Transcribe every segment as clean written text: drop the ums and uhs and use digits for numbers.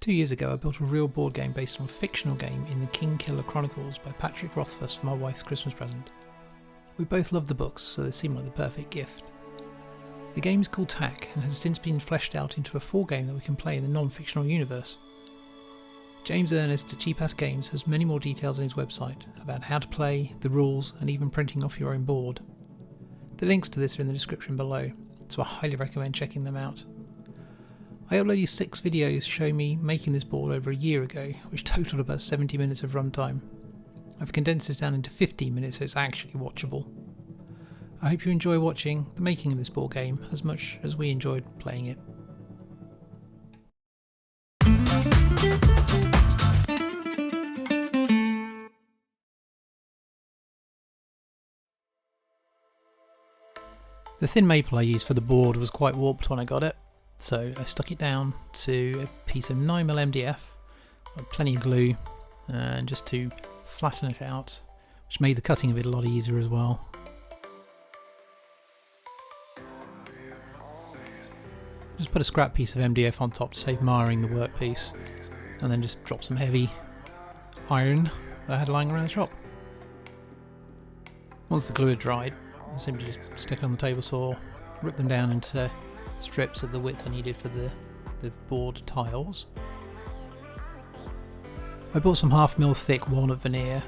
2 years ago I built a real board game based on a fictional game in the Kingkiller Chronicles by Patrick Rothfuss for my wife's Christmas present. We both loved the books, so they seemed like the perfect gift. The game is called Tack and has since been fleshed out into a full game that we can play in the non-fictional universe. James Ernest at Cheapass Games has many more details on his website about how to play, the rules, and even printing off your own board. The links to this are in the description below, so I highly recommend checking them out. I uploaded 6 videos showing me making this board over a year ago, which totaled about 70 minutes of runtime. I've condensed this down into 15 minutes so it's actually watchable. I hope you enjoy watching the making of this board game as much as we enjoyed playing it. The thin maple I used for the board was quite warped when I got it, so I stuck it down to a piece of 9mm MDF, plenty of glue, and just to flatten it out, which made the cutting of it a lot easier as well. Just put a scrap piece of MDF on top to save marring the workpiece, and then just drop some heavy iron that I had lying around the shop. Once the glue had dried, I simply just stick it on the table saw, rip them down into strips at the width I needed for the board tiles. I bought some 1/2mm thick walnut veneer,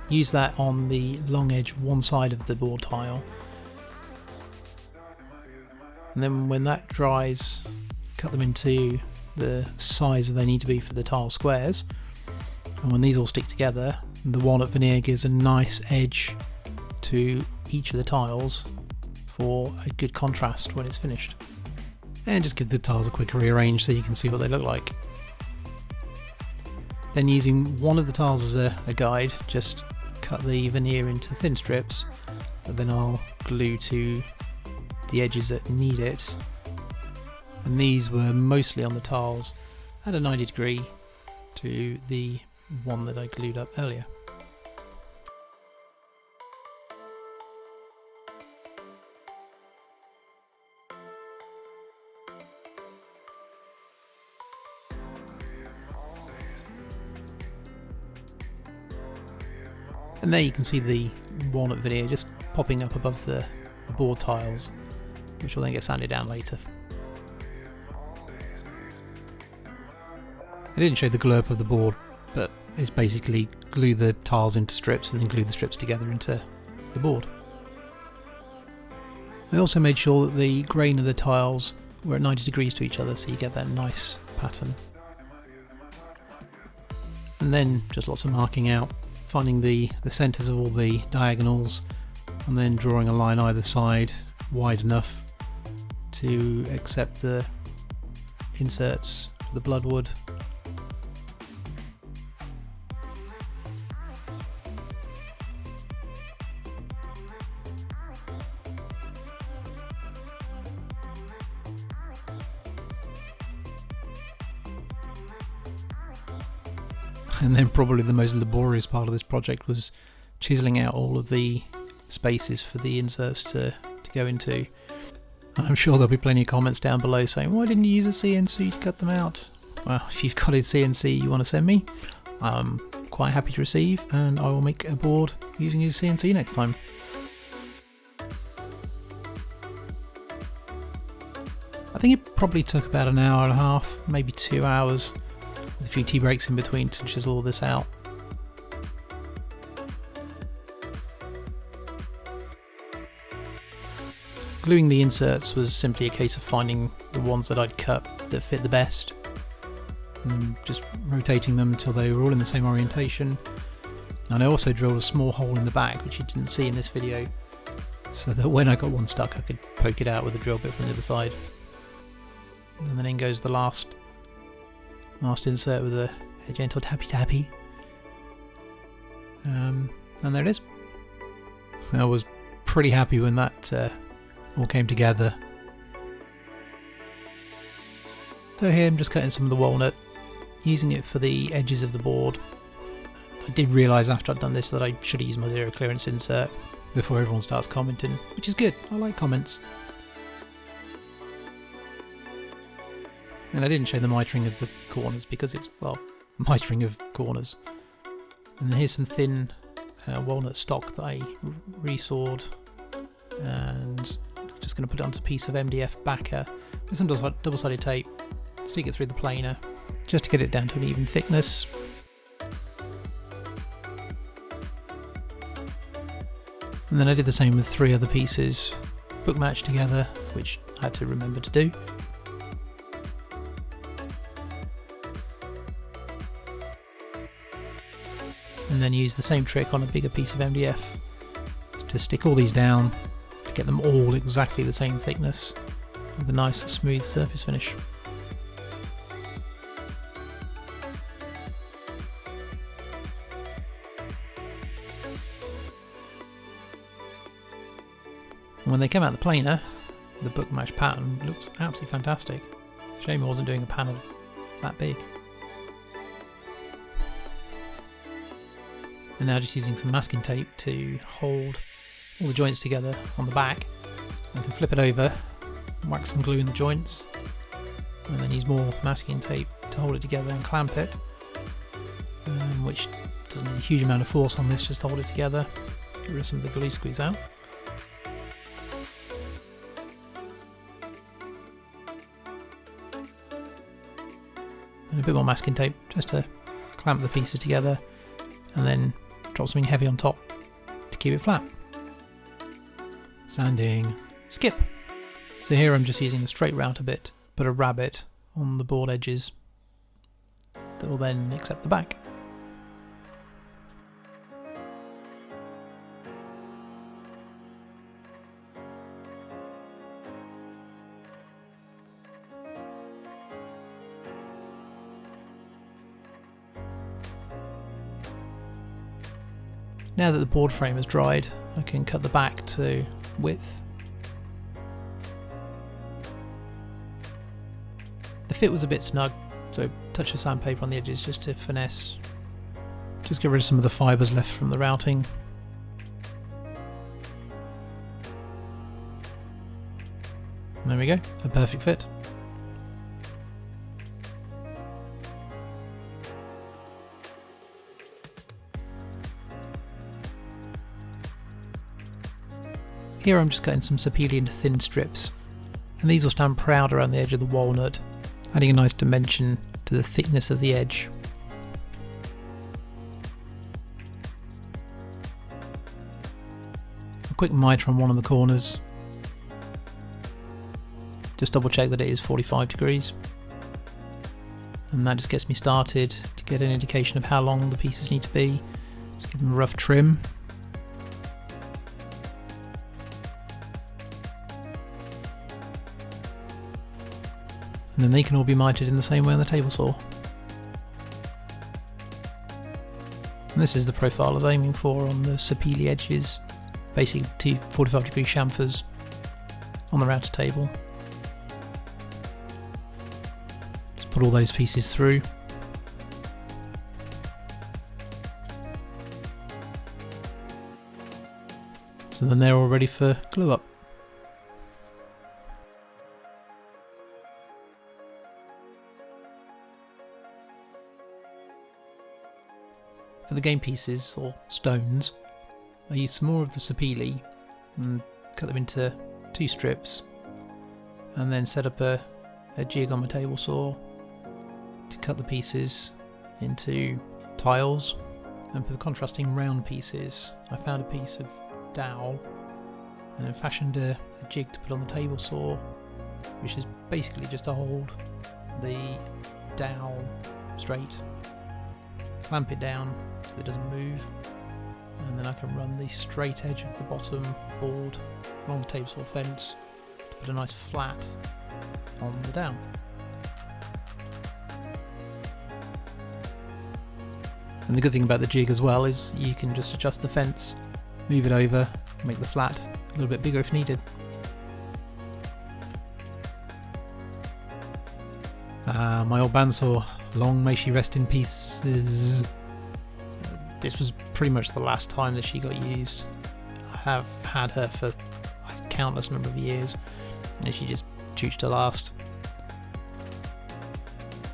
used that on the long edge of one side of the board tile, and then when that dries, cut them into the size they need to be for the tile squares, and when these all stick together, the walnut veneer gives a nice edge to each of the tiles for a good contrast when it's finished. And just give the tiles a quick rearrange so you can see what they look like. Then using one of the tiles as a guide, just cut the veneer into thin strips that then I'll glue to the edges that need it. And these were mostly on the tiles at a 90 degree to the one that I glued up earlier. And there you can see the walnut veneer just popping up above the board tiles, which will then get sanded down later. I didn't show the glue up of the board, but it's basically glue the tiles into strips and then glue the strips together into the board. I also made sure that the grain of the tiles were at 90 degrees to each other so you get that nice pattern. And then just lots of marking out, finding the centres of all the diagonals and then drawing a line either side wide enough to accept the inserts for the bloodwood. And then probably the most laborious part of this project was chiselling out all of the spaces for the inserts to go into. I'm sure there'll be plenty of comments down below saying, why didn't you use a CNC to cut them out? Well, if you've got a CNC you want to send me, I'm quite happy to receive, and I will make a board using a CNC next time. I think it probably took about an hour and a half, maybe 2 hours, with a few tea breaks in between to chisel all this out. Gluing the inserts was simply a case of finding the ones that I'd cut that fit the best, and then just rotating them until they were all in the same orientation. And I also drilled a small hole in the back, which you didn't see in this video, so that when I got one stuck I could poke it out with a drill bit from the other side. And then in goes the last insert with a gentle tappy. And there it is. I was pretty happy when that all came together. So here I'm just cutting some of the walnut, using it for the edges of the board. I did realise after I'd done this that I should use my zero clearance insert before everyone starts commenting, which is good, I like comments. And I didn't show the mitering of the corners because it's, well, mitering of corners. And here's some thin walnut stock that I resawed, and just going to put it onto a piece of MDF backer with some double-sided tape, stick it through the planer just to get it down to an even thickness. And then I did the same with 3 other pieces, book matched together, which I had to remember to do. And then use the same trick on a bigger piece of MDF to stick all these down to get them all exactly the same thickness with a nice smooth surface finish. And when they came out the planer, the book match pattern looks absolutely fantastic. Shame I wasn't doing a panel that big. And now just using some masking tape to hold all the joints together on the back. I can flip it over, whack some glue in the joints, and then use more masking tape to hold it together and clamp it, which doesn't need a huge amount of force on this, just to hold it together. Get rid of some of the glue squeeze out. And a bit more masking tape just to clamp the pieces together, and then drop something heavy on top to keep it flat. Sanding, skip. So here I'm just using a straight router bit, put a rabbet on the board edges that will then accept the back. Now that the board frame has dried, I can cut the back to width. The fit was a bit snug, so touch of sandpaper on the edges just to finesse. Just get rid of some of the fibres left from the routing. And there we go, a perfect fit. Here I'm just cutting some sapele into thin strips, and these will stand proud around the edge of the walnut, adding a nice dimension to the thickness of the edge. A quick miter on one of the corners, just double check that it is 45 degrees, and that just gets me started to get an indication of how long the pieces need to be. Just give them a rough trim. And then they can all be mitered in the same way on the table saw. And this is the profile I was aiming for on the sapele edges, basically 2 45-degree chamfers on the router table. Just put all those pieces through. So then they're all ready for glue up. For the game pieces, or stones, I used some more of the sapele and cut them into 2 strips, and then set up a jig on my table saw to cut the pieces into tiles. And for the contrasting round pieces, I found a piece of dowel and then fashioned a jig to put on the table saw, which is basically just to hold the dowel straight, clamp it down so that it doesn't move, and then I can run the straight edge of the bottom board along the table saw fence to put a nice flat on the dowel. And the good thing about the jig as well is you can just adjust the fence, move it over, make the flat a little bit bigger if needed. My old bandsaw, long may she rest in pieces. This was pretty much the last time that she got used. I have had her for a countless number of years, and she just choosed to last.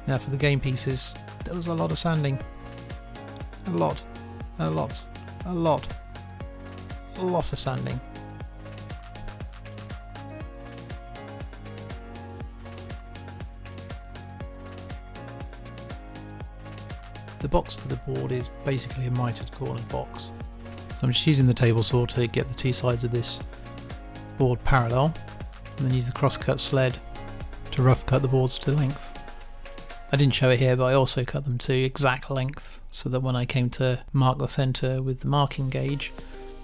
Now for the game pieces, there was a lot of sanding. A lot of sanding. The box for the board is basically a mitered cornered box. So I'm just using the table saw to get the two sides of this board parallel, and then use the cross-cut sled to rough cut the boards to length. I didn't show it here, but I also cut them to exact length so that when I came to mark the centre with the marking gauge,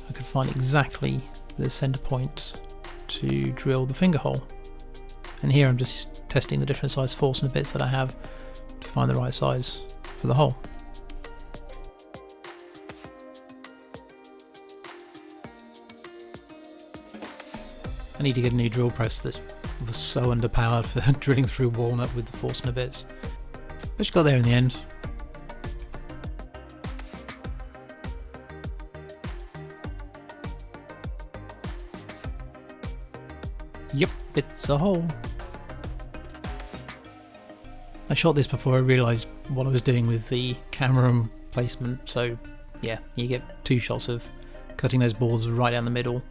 I could find exactly the centre point to drill the finger hole. And here I'm just testing the different size Forstner bits that I have to find the right size for the hole. I need to get a new drill press that was so underpowered for drilling through walnut with the Forstner bits. But she got there in the end. Yep, it's a hole. I shot this before I realised what I was doing with the camera placement, so yeah, you get two shots of cutting those boards right down the middle,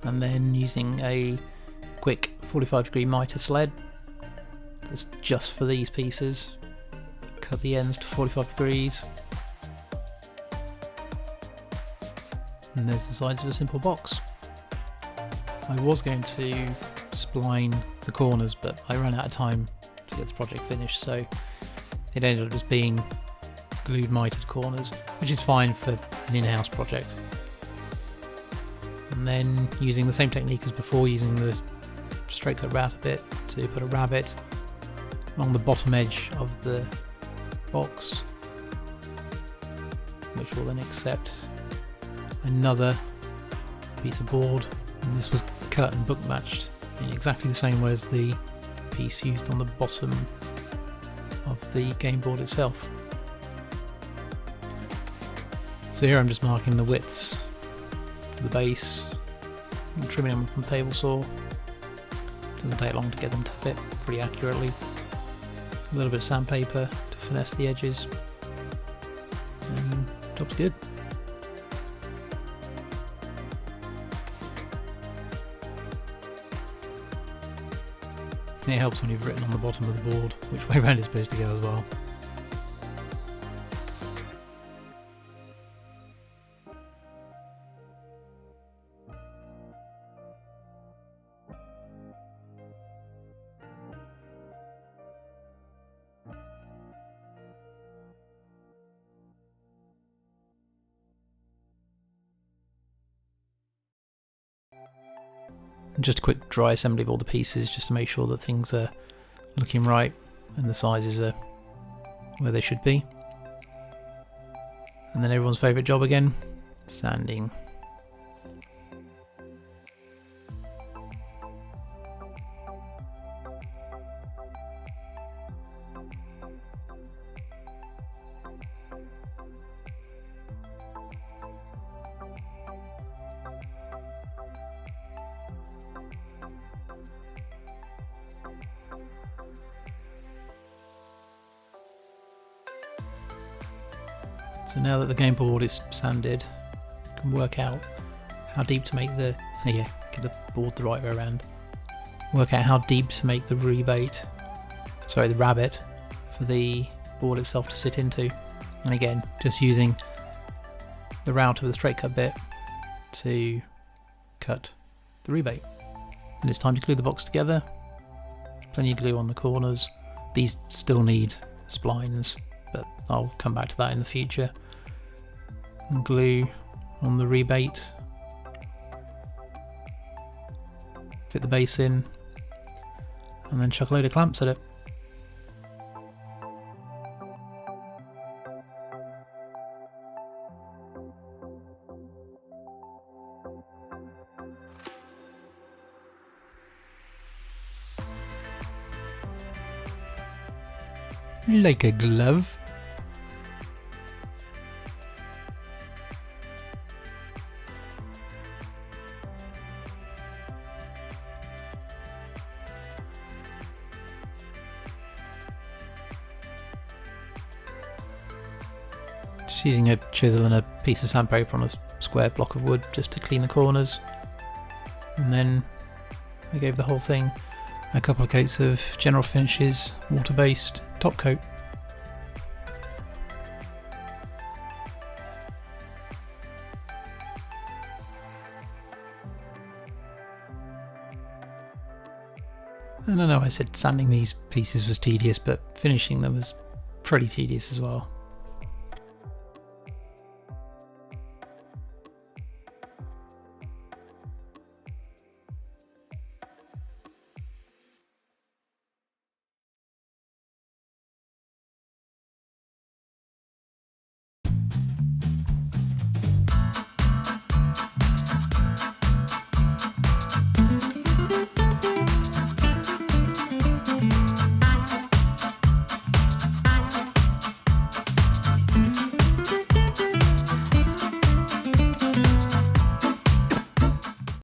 and then using a quick 45-degree mitre sled that's just for these pieces, cut the ends to 45 degrees, and there's the sides of a simple box. I was going to spline the corners, but I ran out of time to get the project finished, so it ended up just being glued mitered corners, which is fine for an in-house project. And then using the same technique as before, using the straight cut router bit to put a rabbet along the bottom edge of the box, which will then accept another piece of board, and this was cut and book matched in exactly the same way as the piece used on the bottom of the game board itself. So here I'm just marking the widths for the base and trimming them from the table saw. Doesn't take long to get them to fit pretty accurately. A little bit of sandpaper to finesse the edges, and job's good. It helps when you've written on the bottom of the board which way around it's supposed to go as well. And just a quick dry assembly of all the pieces just to make sure that things are looking right and the sizes are where they should be. And then everyone's favourite job again, sanding. So now that the game board is sanded, you can work out how deep to make the, get the board the right way around. Work out how deep to make the the rabbet for the board itself to sit into. And again, just using the router with the straight cut bit to cut the rebate. And it's time to glue the box together. Plenty of glue on the corners. These still need splines, but I'll come back to that in the future. And glue on the rebate. Fit the base in, and then chuck a load of clamps at it. Like a glove. Just using a chisel and a piece of sandpaper on a square block of wood just to clean the corners. And then I gave the whole thing a couple of coats of General Finishes water-based top coat. And I know I said sanding these pieces was tedious, but finishing them was pretty tedious as well.